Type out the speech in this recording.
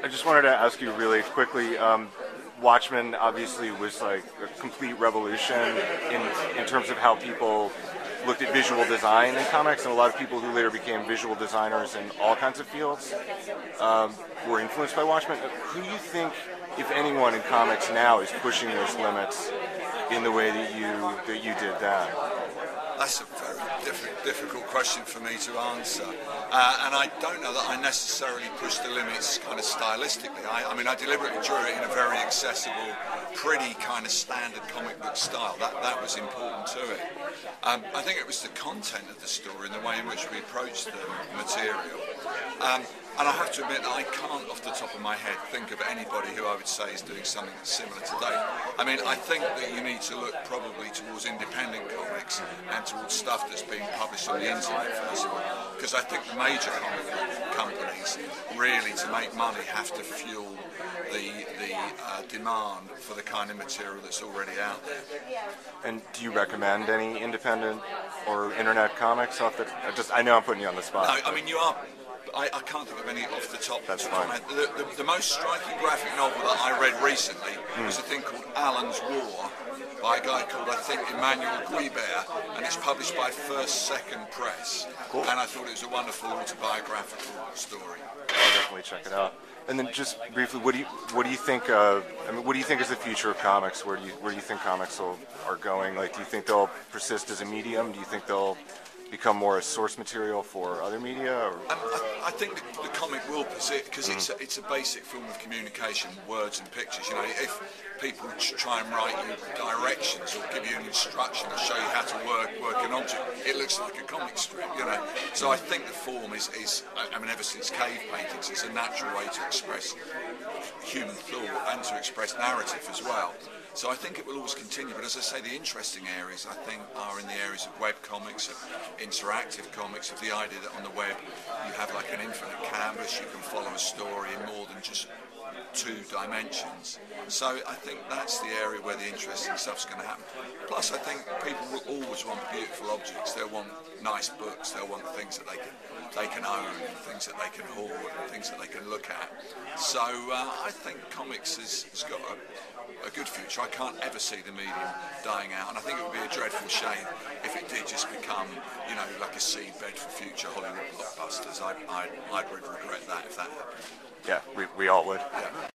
I just wanted to ask you really quickly. Watchmen obviously was like a complete revolution in terms of how people looked at visual design in comics, and a lot of people who later became visual designers in all kinds of fields were influenced by Watchmen. Who do you think, if anyone in comics now, is pushing those limits in the way that you did then? That's a very difficult question for me to answer, and I don't know that I necessarily push the limits kind of stylistically. I mean, I deliberately drew it in a very accessible, pretty kind of standard comic book style. That was important to it. I think it was the content of the story and the way in which we approached the material. And I have to admit that I can't, off the top of my head, think of anybody who I would say is doing something that's similar today. I mean, I think that you need to look probably towards independent comics and towards stuff that's being published on the internet, first of all, because I think the major comic companies, really, to make money, have to fuel the demand for the kind of material that's already out there. And do you recommend any independent or internet comics off the? I know I'm putting you on the spot. No, I mean, you are. I can't think of any off the top. That's fine. The most striking graphic novel that I read recently was a thing called Alan's War by a guy called, I think, Emmanuel Guibert, and it's published by First Second Press. Cool. And I thought it was a wonderful autobiographical story. I'll definitely check it out. And then just briefly, what do you think? What do you think is the future of comics? Where do you think comics are going? Like, do you think they'll persist as a medium? Do you think they'll become more a source material for other media? Or? I think the comic will persist because it's a basic form of communication, words and pictures. You know, if people try and write you directions or give you an instruction or show you how to work an object, it looks like a comic strip. You know, so I think the form is I mean, ever since cave paintings, it's a natural way to express human thought and to express narrative as well. So I think it will always continue, but as I say, the interesting areas, I think, are in the areas of web comics, of interactive comics, of the idea that on the web you have like an infinite canvas, you can follow a story in more than just 2 dimensions. So I think that's the area where the interesting stuff's going to happen. Plus, I think people will always want beautiful objects. They'll want nice books. They'll want things that they can own, and things that they can hoard, and things that they can look at. So I think comics has got a good future. I can't ever see the medium dying out, and I think it would be a dreadful shame if it did just become, you know, like a seedbed for future Hollywood blockbusters. I'd regret that if that happened. Yeah, we all would. Yeah.